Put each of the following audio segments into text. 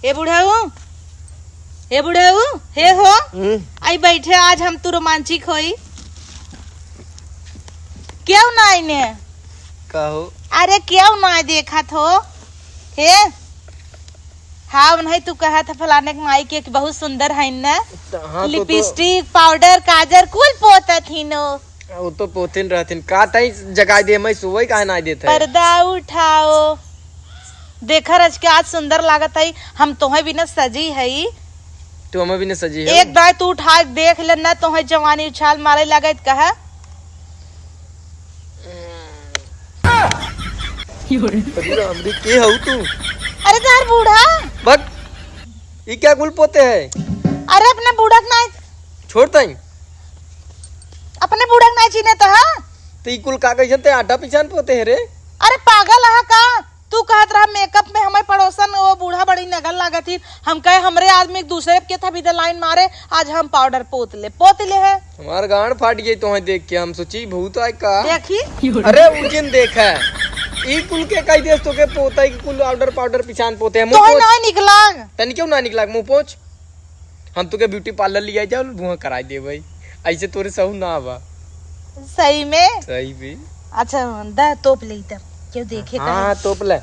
हे बुढ़ाऊ, हे बुढ़ाऊ, हे हो आई बैठे। आज हम तू रोमांचिक होई क्यों ना इने कहो। अरे क्यों ना देखा थो हे। हाँ नहीं तू कहा था फलाने माई के बहुत सुंदर है ना। हाँ, लिपस्टिक पाउडर काजर कुल पोता थी नो। वो तो पोथिन रहथिन का तई जगाई दे मैं सुबह काहे ना देत है। पर्दा उठाओ देखा रज के आज सुंदर लागत है। हम तोहे बिना सजी है तू हमें भी न सजी है। एक दाय तू उठा देख लेना तोहे जवानी उछाल मारे लागत कहा। हमरी के हऊ तू। अरे तार बूढ़ा बक ये क्या गुल पोते है। अरे अपने बूढ़ा ना छोड़ता ही अपने बूढ़ा ना चीने तो ई कुल का कैसे आटा पिछान पोते है रे। अरे पागल है का तू कहत रहा मेकअप में हमारे पड़ोसन वो बूढ़ा बड़ी नगल लागत थी। हम कहे हमरे आदमी एक दूसरे के था भी लाइन मारे। आज हम पाउडर पोत ले है। हमार गांड फाट गई तो देख के हम सोची भूत आए का देखी। अरे उजिन देखा ई कुल के कई देश तो के पोता की कुल पाउडर पिछान पोते हैं। तो ना निकला तनी क्यों ना निकला मुंह पोछ। हम तो के ब्यूटी पार्लर लिया जाओ मुंह कराई दे भाई ऐसे तोरे सहू ना आवा। सही में सही भी। अच्छा दा तोप ले तब क्यों देखे हाँ तोप ले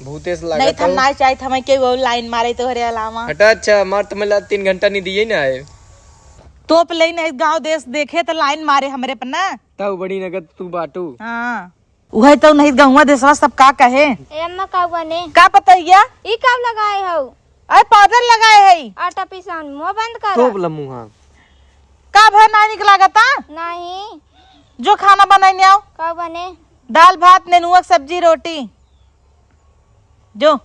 भूतेस लगा नहीं थम ना चाहिए हमें के वो लाइन मारे तो हरे अलावा हटा। अच्छा मार तो मिला 3 घंटा नहीं दिए ना है तोप ले नहीं गांव देश देखे तो लाइन मारे हमरे पर ना तब बड़ी नगद तू बाटू। हाँ वही तो नहीं गाँव देशवा सब का कहे। ए अम्मा का बने का पतैया ई कब लगाए हो। अरे पाउडर लगाए है आटा पिसान मुंह बंद कर। तोप लमुहा का भर ना निकलागता। नहीं जो खाना बनाने आओ का बने दाल भात नेनुआ सब्जी रोटी जो।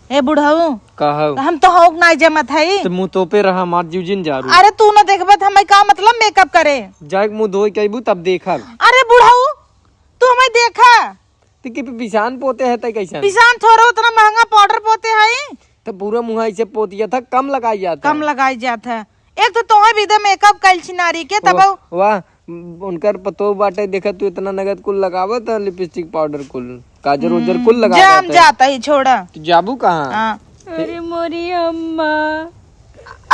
ए बुढ़ाऊ कहा हम तो होक ना जमत है तो मुंह तोपे रहा मार जीवजिन जारू। अरे तू ना देखबत हमें का मतलब मेकअप करे जाके मुंह धोई कहबू तब देखा। अरे बुढ़ाऊ तू हमें देखा तो कि पिसान पोते है कैसा पिसान थोड़ा उतना महंगा पाउडर पोते है तो पूरा मुंह ऐसे पोतिया था कम लगाई जाता कम लगाई जाता है। एक तो तोहे भी दे मेकअप कल छिनारी के तब वाह उनकर पतो बाटे देखा तू इतना नगद कुल लगावत लिपस्टिक पाउडर कुल काजर उजर कुल लगा जाम जाता ही छोड़ा। तू जाबू कहाँ। हाँ। अरे मोरी अम्मा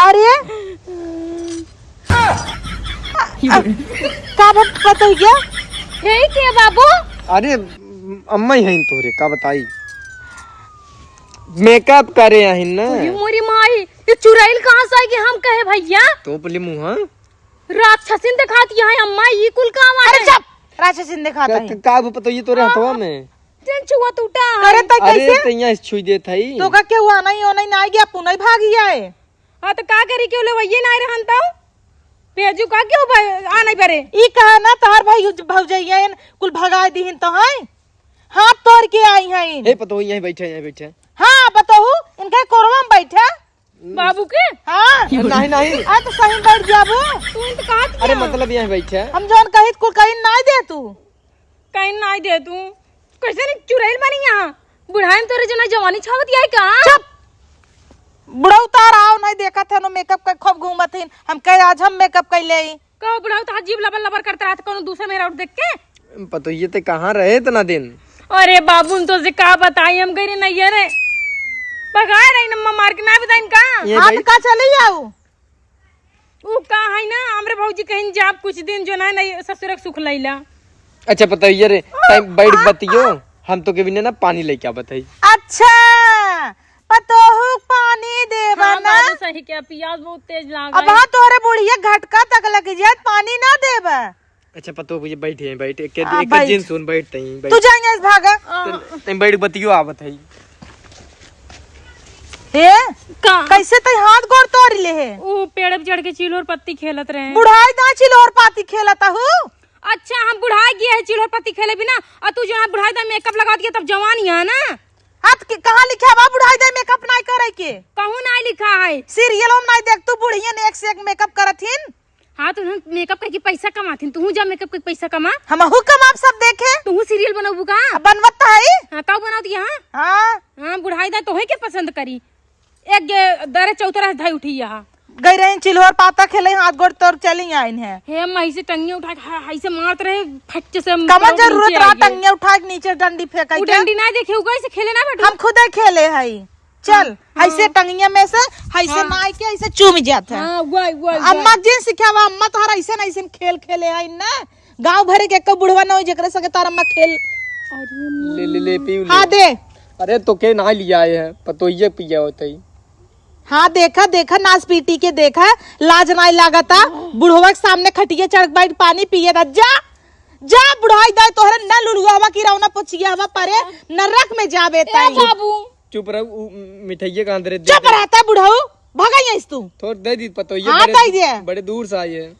अरे का पता ही क्या हे के बाबू। अरे अम्मा ही है तोरे का बताई मेकअप करे आहिन ना। मोरी माई ये चुड़ैल कहाँ से आई कि हम कहे भैया तो पले मुंह राक्षसिन दिखाती है अम्मा ये कुल काम आ। अरे चुप राक्षसिन दिखाता है का पता ये तोरे हथवा में जन छुआ टूटा। अरे तो अरे कैसे तैया छुई देत हई तो का क्या हुआ नहीं हो नहीं गया पुनः भाग गया है। हां तो का करी क्यों ले वही नहीं रहन तो भेजू का क्यों आ नहीं परे ई कहा ना तोहर भाई भौजैया कुल भगा दीहिन तो है हाथ तोड़ के आई है। हे पतो यहीं बैठे। हाँ बताओ इनके कोरवा में बैठे बाबू के। हाँ नहीं आ तो सही बैठ जाबो तू तो कहा अरे मतलब यहीं बैठे हम जोन कहित कुल कहीं नहीं दे तू कहीं नहीं दे तू कैसे नहीं चुड़ैल बनी यहाँ बुढ़ाई तोरे जना जवानी छावत है का। चुप बुढ़ा उतार आओ नहीं देखा था नो मेकअप का खूब घूमत हिन हम कहे आज हम मेकअप कर ले का बुढ़ाऊ तो अजीब लबर लबर करता रहा कोनो दूसरे मेरा उठ देख के। पतो ये ते कहाँ रहे इतना दिन। अरे बाबू तो से का बताई हम कह रहे नहीं रे भगाए रही नम्मा मार के ना बताइन का हाथ का चले जाओ वो का है ना हमरे भौजी कहीं जाब कुछ दिन जो ना नहीं ससुरक सुख लैला। अच्छा पता ये रे टाइम बैठ बतियो हम तो के बिना ना पानी लेके आ बताई। अच्छा पतोहू पानी देबा हाँ, ना बाबू सही क्या पियास बहुत तेज लागा अब हाँ तोहरे बुढ़िया घटका तक लग जाए पानी ना देबा। अच्छा पतो मुझे बैठे बैठ एक बैठ। जिन सुन बैठ तई तू जाएंगे इस भागा तई बैठ बतियो आ बताई। हे का कैसे तई हाथ गोड़ तोड़ ले है वो पेड़ पे चढ़ के चिलोर पत्ती खेलत रहे। बुढ़ाई ना चिलोर पाती खेलता हूँ। अच्छा हम बुढ़ाई गए है चिलोर पत्ती खेले बिना और तू जो बुढ़ाई दा मेकअप लगा दिया तब जवान है ना। हाथ के कहाँ लिखा बा बुढ़ाई दे मेकअप नहीं करे के कहूँ नहीं लिखा है सीरियल में नहीं देख तू बुढ़िया ने एक से एक मेकअप करथिन। हाँ तो मेकअप करके पैसा कमाती तू जा मेकअप करके पैसा कमा हम हुक्म आप सब देखे तू सीरियल बनाबू का बनवत है। हाँ तब बनाओ दिया। हाँ हाँ बुढ़ाई दा तो है के पसंद करी एक दरे चौतरा धाई उठी यहाँ गई रही चिल्होर पाता खेले हाथ गोड़ तोड़ चली आइन है। हे मई से टंगिया उठा के ऐसे मारत रहे फट से कमन जरूरत रहा टंगिया उठा के नीचे डंडी फेंका वो डंडी ना देखे कैसे खेले ना बैठो हम खुद खेले हई चल ऐसे टंगिया में से ऐसे नाई के ऐसे चूम जात है। हाँ वही अम्मा जी सिखावा, अम्मा तोहरा ऐसे न ऐसे खेल खेले है ना, गांव भरे के एक बुढ़वा न हो जकरे सके तार अम्मा खेल। ले ले ले पी हाँ दे। अरे तो के ना लिया आए हैं पतोइये पिया होता ही। हाँ देखा देखा नाच पीटी के देखा, लाज नहीं लागता। बुढ़वा के सामने खटिया चढ़ बैठ पानी पिए था। जा जा बुढ़ाई दाई तोहरे न लुलुआ हवा की रौना पुछिया हवा परे नरक में जा बेटा। बाबू चुप रहो, मिठाइये का अंदर चुप रहता है बुढ़ाऊ, भगाई तू। थोड़ दे दी पतोइये, हाँ दे दे। बड़े दूर से आए हैं।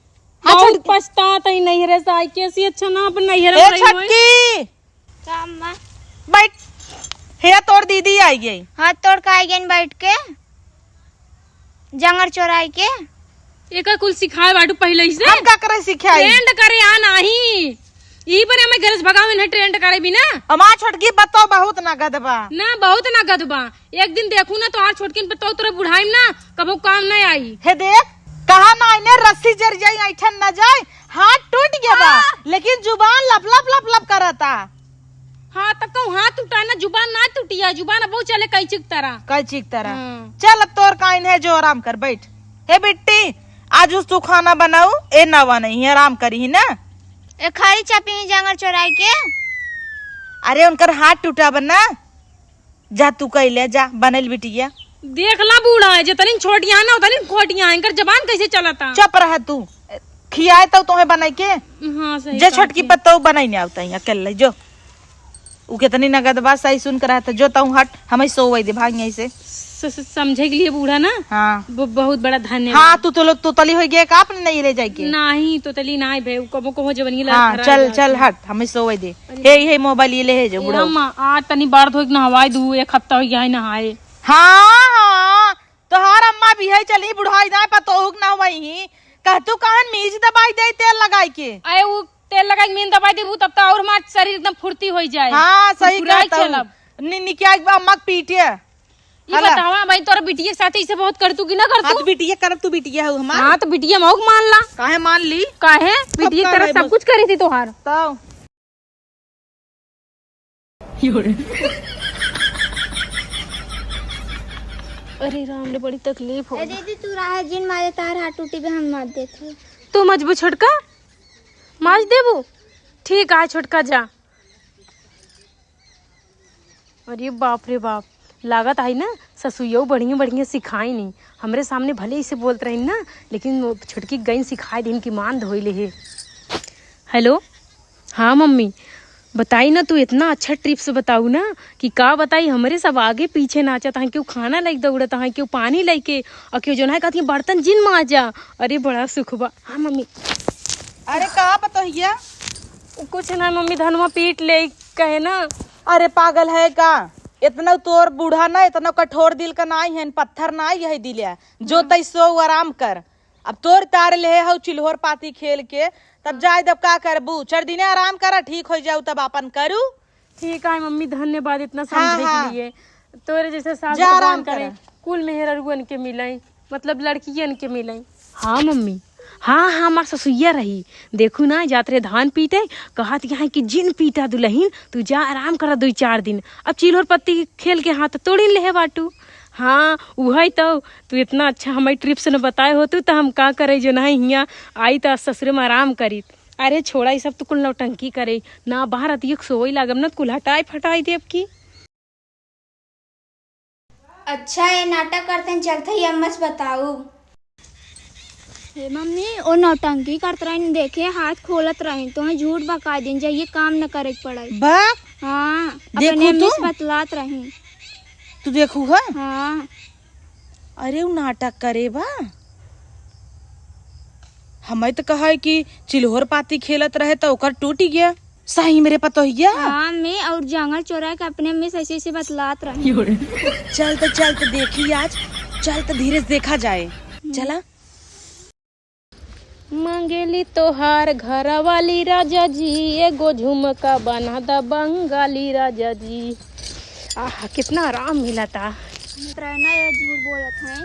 बहुत पछताता ही नैहरे से आई, कैसी अच्छा ना अपन नैहरे ए में रही होई। छटकी बैठ, हे तोर दीदी आई गई। हाथ तोड़ के आई गई बैठ के जंगल चौराई के। एका कुल सिखाए बाटू पहले ही से हम का करे सिखाई। ट्रेंड करे आ नहीं, यही पर हमें घर से भगावे ना ट्रेंड करे भी ना। अमा छोटकी बताओ बहुत नगद बा ना बहुत ना गदबा, एक दिन देखू ना तो आज छोटकिन पे तो तोरा बुढ़ाई ना कबो काम नहीं आई। हे देख कहा ना इन्हें रस्सी जर जाई ऐठन न जाए, हाथ टूट गया बा लेकिन जुबान लप लप लप लप करता। हाँ तक कहूँ हाथ टूटा ना, जुबान ना टूटिया, जुबान अब चले कई चिक तरह। कई चीक तरह। हाँ। चल अब तोर काइन है जो आराम कर बैठ। हे बिट्टी आज उस तू खाना बनाऊ, ए नवा नहीं है आराम करी ना। ए खाली चापी जंगल चौराई के। अरे उनकर हाथ टूटा बना, जा तू कैले जा बनल बिटिया। देख ला बूढ़ा है जितनी छोटियां ना उतनी खोटियां हैं, इनकर जबान कैसे चलता। चुप रह तू, खियाए तो तुम्हें बनाई के। हाँ सही जे छोटकी पत्ता बनाई नहीं आवता है अकेले जो उ कितनी नगद बात सही सुन कर था जो तू हट हमें सोवे दे भाग यहीं से। समझे के लिए बूढ़ा ना हाँ बहुत बड़ा धन्यवाद। हाँ तू तो लोग तो तली हो गया का अपने नहीं ले जाएगी। नहीं तो तली नहीं भे कबो कबो जवनी ला। हाँ चल चल हट हमें सोवे दे। हे मोबाइल ये ले है जो बुढ़ा। अम्मा आज तनी बार धोई के नहवाई दू, एक हफ्ता हो गया है नहाए। हाँ हाँ तोहार अम्मा भी है चली बुढ़ाई ना पतोहुक ना वही कह तू कहन मीज दबाई दे तेल लगाई के। अरे वो तेल लगा के मीन दबाई देबू तब तो और हमार शरीर एकदम फुर्ती हो जाए। हाँ सही कहता चलब निकिया अम्मा पीटे। ये बतावा भाई तोरा बिटिया के साथ ऐसे बहुत करतू कि ना करतू। हाँ तो बिटिया कर तू बिटिया है हमार। हाँ तो बिटिया मौक मान ला। काहे मान ली काहे बिटिया की तरह सब कुछ करी थी तोहार। तो अरे राम ने बड़ी तकलीफ हो। ए दीदी तू राह जिन मारे तार हाथ टूटी भी हम मार देते। तू मजबू छोटका माज देबू, ठीक है छोटका जा। अरे बाप रे बाप, लागत आई ना ससुइयो बढ़िया बढ़िया सिखाई नहीं, हमरे सामने भले इसे बोलते रही ना लेकिन छोटकी गई सिखाई दिन की मान धोइले है। हेलो हाँ मम्मी बताई ना, तू इतना अच्छा ट्रिप्स बताऊ ना कि का बताई हमरे सब आगे पीछे नाचत हैं, क्यों खाना लाइक दौड़त हैं, क्यों पानी लाइके और क्यों जो है कहती बर्तन जिन माजा। अरे बड़ा सुख बा। हाँ मम्मी। अरे कहा बताइए। कुछ ना मम्मी धनवा पीट ले कहे ना। अरे पागल है का, इतना तोर बूढ़ा ना इतना कठोर दिल का नाई है, पत्थर नाई है दिल जो तई सो आराम कर। अब तोर तार ले हो चिल्होर पाती खेल के तब जाए तब का करबू, 4 दिन आराम करा ठीक हो जाऊ तब अपन करू। ठीक है मम्मी धन्यवाद इतना समझने के लिए। तोरे जैसे सास जा आराम भगवान करे कर। कुल मेहररुअन के मिलाई, मतलब लड़कियन के मिलाई। हाँ मम्मी हाँ हाँ हमार ससुइया रही, देखू ना जातरे धान पीटे कहत यहाँ कि जिन पीटा दुलहीन तू जा आराम करा 2-4 दिन। अब चिल्होर पत्ती खेल के हाथ तोड़ी ले बाटू। हाँ वही तो तू इतना अच्छा हमारी ट्रिप से न बताए हो तो हम का करे जो ना हियाँ आई तो ससुरे में आराम करी। अरे छोड़ा ये सब तो कुल नौटंकी करे ना, बाहर आती सोई लागम न कुल हटाई फटाई देव की। अच्छा ये नाटक करते हैं चलते ही अम्मा से बताऊ। हे मम्मी वो नौटंकी करते रही देखे हाथ खोलत रही तो झूठ बका दिन जाइए काम न करे पड़ाई। हाँ अपने अम्मी से बतलात रही। तू देखू है। हाँ अरे वो नाटक करे बा, हमें तो कहा है कि चिल्होर पाती खेलत रहे तो ओकर टूटी गया। सही मेरे पता ही गया। हाँ मैं और जंगल चौराहे के अपने अम्मी से ऐसे बतलात रही। चल तो देखी आज, चल तो धीरे से देखा जाए। चला मंगेली तोहार घर वाली राजा जी, एगो झुमका बना दा बंगाली राजा जी। आह कितना आराम मिला था। रहना ये झूठ बोलत है।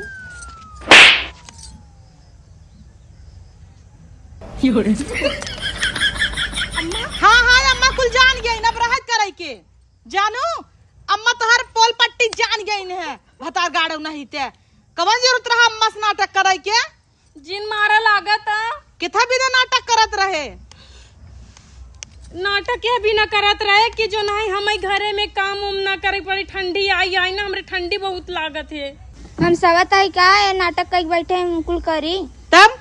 हाँ हाँ अम्मा कुल जान गई ना राहत करे के जानू। अम्मा तो हर पोल पट्टी जान गई है भतार गाड़ो नहीं ते कवन जरूरत रहा अम्मा से नाटक कराई के जिन मारा लागत किथा भी तो नाटक करत रहे नाटक ये भी ना करत रहे कि जो नहीं हमें घरे में काम उम ना करे पड़ी ठंडी आई आई ना हमरे ठंडी बहुत लागत है हम सगत है का ये नाटक कई बैठे हैं कुल करी तब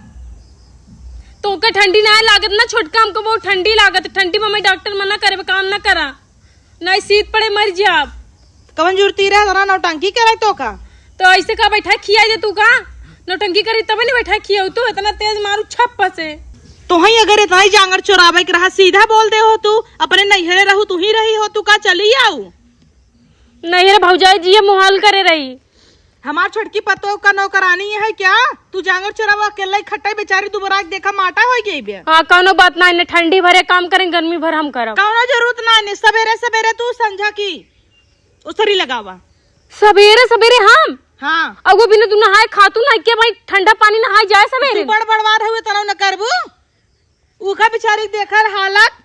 तो के ठंडी ना लागत ना छोटका हमको बहुत ठंडी लागत ठंडी में हमें डॉक्टर मना करे काम ना करा नहीं शीत पड़े मर जाब कवन जरूरती रहे जना नौटंकी करे तो का तो ऐसे का बैठा खिया दे तू का नौटंकी करी तब नहीं बैठा खिया तू इतना तेज मारू छप से तो ही अगर इतना ही जांगर चोरावे के रहा सीधा बोल दे हो तू अपने नैहरे रहू तू ही रही हो तू का चली आऊ नहीं रे भौजाई जी ये मुहाल करे रही हमार छोटकी पतो का नौकरानी है क्या तू जांगर चोरावा अकेला ही खट्टा बेचारी दोबारा देखा माटा हो गई बे हाँ कौनो बात ना इन्हें ठंडी भरे काम करें गर्मी भर हम करब कौनो जरूरत ना ने सवेरे सवेरे तू समझा की उसरी लगावा सवेरे सवेरे हम हाँ अब वो बिना तू नहाए खातू ना के भाई ठंडा पानी नहाए जाए सवेरे तू बड़ बड़वार हुए तना न करबू उका बेचारी देखर हालत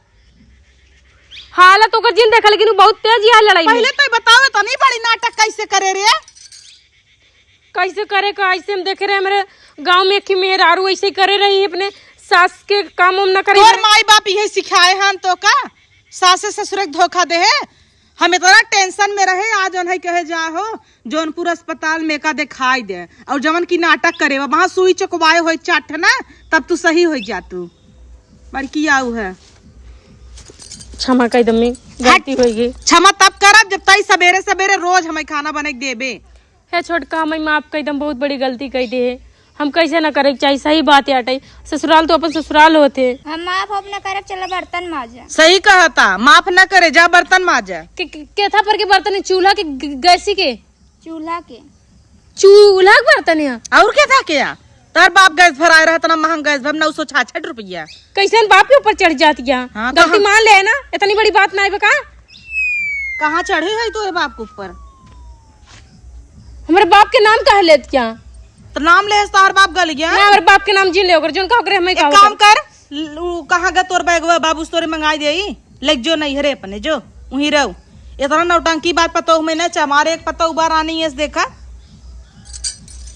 ओकर जिन देखा लेकिन बहुत तेज है लड़ाई में। पहले तो बताओ तो नहीं बड़ी नाटक कैसे करे रे कैसे करे का ऐसे हम देख रहे हैं हमारे गांव में कि मेहरारू ऐसे करे रही है अपने सास के काम उम न करे तोर माई बाप यही सिखाए हन तो का सास ससुर के धोखा दे है हम इतना टेंशन में रहे आज है कहे जा हो जौनपुर अस्पताल में का दिखाई दे और जवन की नाटक करे वहां सुई चकवाए हो चाट ना तब तू सही हो जा तू बड़की आऊ है क्षमा कर दम में गलती हो गई क्षमा तब करब जब तई सवेरे सवेरे रोज हमें खाना बने के देबे है छोटका हमें माफ कर दम बहुत बड़ी गलती कर दे है हम कैसे न करे चाहिए सही बात है अटई ससुराल तो अपन ससुराल होते हम माफ अपना करब चला बर्तन माजा सही कहता माफ न करे जा बर्तन माजा के था पर के बर्तन है चूल्हा के गैसी के चूल्हा के चूल्हा के बर्तन है और क्या था क्या तार बाप गैस भराए रहा इतना महंगा गैस भर 966 रुपया कैसे बाप के ऊपर चढ़ जाती है हाँ, गलती मान ले ना इतनी बड़ी बात ना है बका कहाँ चढ़े है तो बाप के ऊपर हमारे बाप के नाम कहा लेत क्या तो नाम ले तार बाप गल गया ना हमारे बाप के नाम जिन ले ओकर जोन का ओकरे हमें एक का काम कर कहाँ गा तोर बैग बाबू तोरे मंगाई दे लेक जो नहीं हरे अपने जो वहीं रहो इतना नौटंकी बात पता हूँ मैंने हमारे एक पता उबार आनी है देखा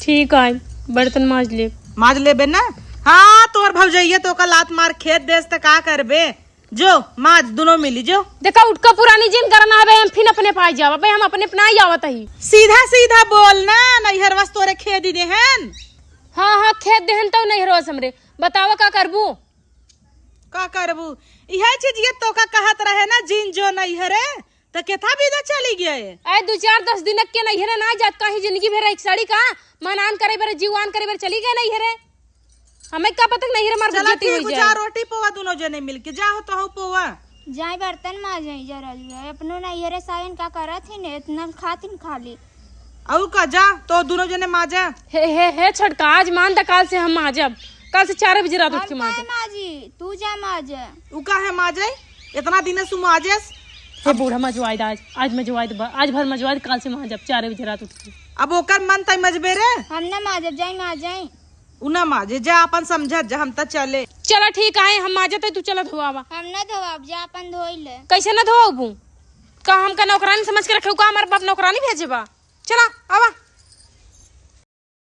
ठीक है बर्तन माज ले बे ना हाँ तोर भौजैया तो का लात मार खेत देस त का करबे जो माज दोनों मिली जो देखा उठ का पुरानी जिन करना आवे हम फिर अपने पास जावा भाई हम अपने अपना ही आवत ही सीधा सीधा बोल ना नैहर वस तोरे खेत दे हन हाँ खेत देहन तो नहीं रोज हमरे बतावा का करबू का करबू यह चीज ये तो का कहत रहे ना जिन जो नैहरे तो केथा भी चली गए ऐ 2-4-10 दिन के नहीं हेरे ना जात कहीं जिंदगी भर एक साड़ी का मनान करे बेरे जीवान करे बेरे चली गए नहीं हेरे हमें का पता नहीं हेरे मार बेइज्जती हो जाए रोटी पोवा दोनों जने मिलके जाओ तो हो पोवा जाए बर्तन माजे जरा लिया अपनो नैहरे सायन का करत ही ने इतना खातिन खाली और का जा तो दोनों जने माजा हे छटका आज मान द काल से हम माजब कल से 4 बजे रात उठ के माजब माजी तू जा माजे उ का है माजे इतना दिन से माजेस हे बूढ़ा मजवाई आज मजवाई आज भर मजवाई काल से माजब 4 बजे रात उठ के अब ओकर मन तय मजबेरे हम ना माजब जाई माजे उना माजे जा अपन समझत जा हम त चले चला ठीक है हम माजे तो तू चला धोआवा हम ना धोब जा अपन धोई ले कैसे ना धोबू का हम का नौकरानी समझ के रखे का हमारे बाप नौकरानी भेजे बा चला आवा